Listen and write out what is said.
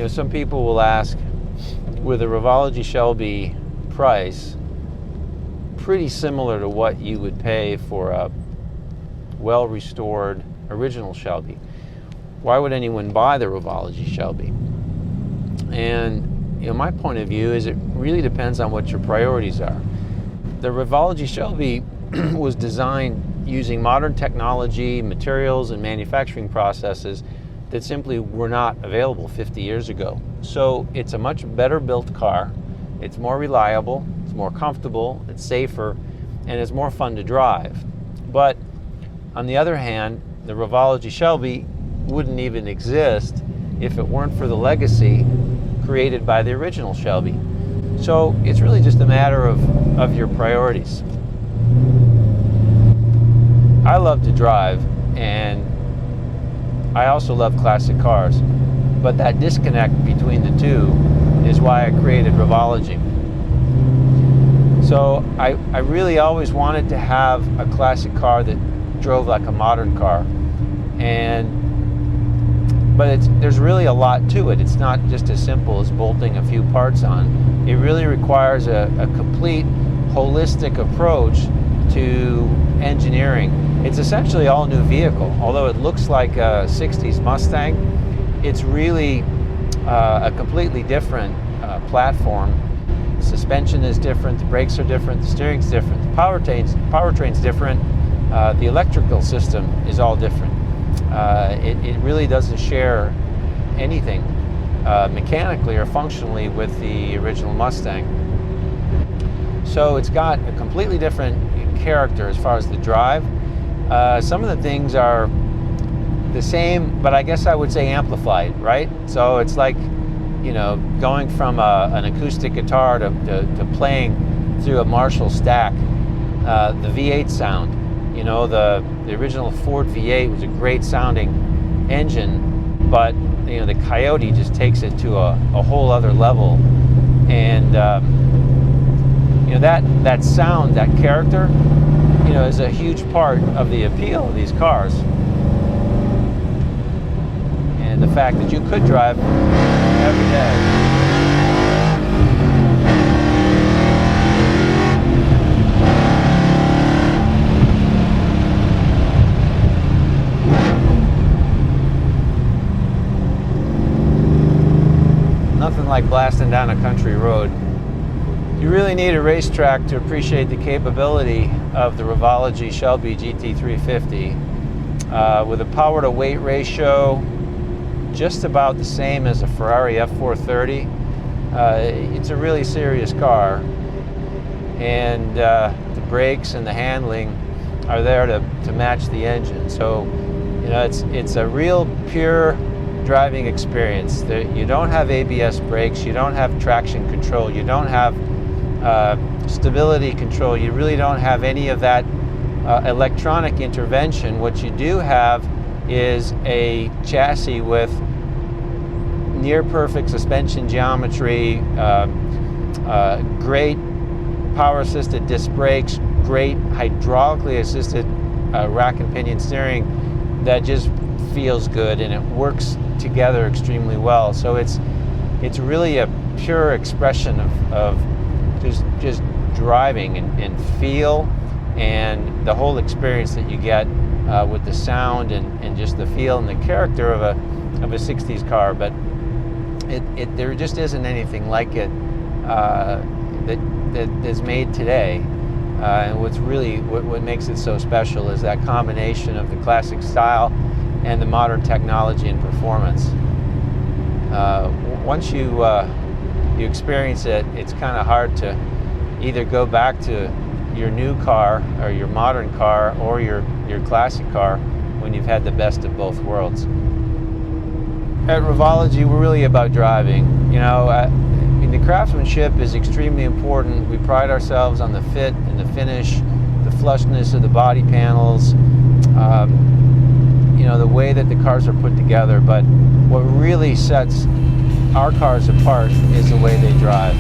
some people will ask, with a Revology Shelby price, pretty similar to what you would pay for a well-restored original Shelby, why would anyone buy the Revology Shelby? And my point of view is it really depends on what your priorities are. The Revology Shelby was designed using modern technology, materials, and manufacturing processes that simply were not available 50 years ago. So it's a much better built car. It's more reliable, it's more comfortable, it's safer, and it's more fun to drive. But on the other hand, the Revology Shelby wouldn't even exist if it weren't for the legacy created by the original Shelby. So it's really just a matter of your priorities. I love to drive, and I also love classic cars, but that disconnect between the two is why I created Revology. So I really always wanted to have a classic car that drove like a modern car, but there's really a lot to it. It's not just as simple as bolting a few parts on. It really requires a complete holistic approach to engineering. It's essentially all new vehicle. Although it looks like a 60s Mustang, it's really a completely different platform. The suspension is different, the brakes are different, the steering's different, the powertrain's different, the electrical system is all different. It really doesn't share anything mechanically or functionally with the original Mustang. So it's got a completely different character as far as the drive. Some of the things are the same, but I guess I would say amplified, right? So it's like, going from an acoustic guitar to playing through a Marshall stack. The V8 sound, the original Ford V8 was a great sounding engine, but the Coyote just takes it to a whole other level. And that sound, that character, is a huge part of the appeal of these cars. And the fact that you could drive every day. Nothing like blasting down a country road. You really need a racetrack to appreciate the capability of the Revology Shelby GT350 with a power to weight ratio just about the same as a Ferrari F430. It's a really serious car, and the brakes and the handling are there to match the engine. So it's a real pure driving experience. You don't have ABS brakes, you don't have traction control, you don't have stability control, you really don't have any of that electronic intervention. What you do have is a chassis with near perfect suspension geometry, great power assisted disc brakes, great hydraulically assisted rack and pinion steering that just feels good, and it works together extremely well. So it's really a pure expression of just driving and feel, and the whole experience that you get with the sound and just the feel and the character of a 60s car. But there just isn't anything like it that is made today. And what makes it so special is that combination of the classic style and the modern technology and performance. Once you experience it, it's kind of hard to either go back to your new car or your modern car or your classic car when you've had the best of both worlds. At Revology, we're really about driving. The craftsmanship is extremely important. We pride ourselves on the fit and the finish, the flushness of the body panels, the way that the cars are put together. But what really sets our cars apart is the way they drive.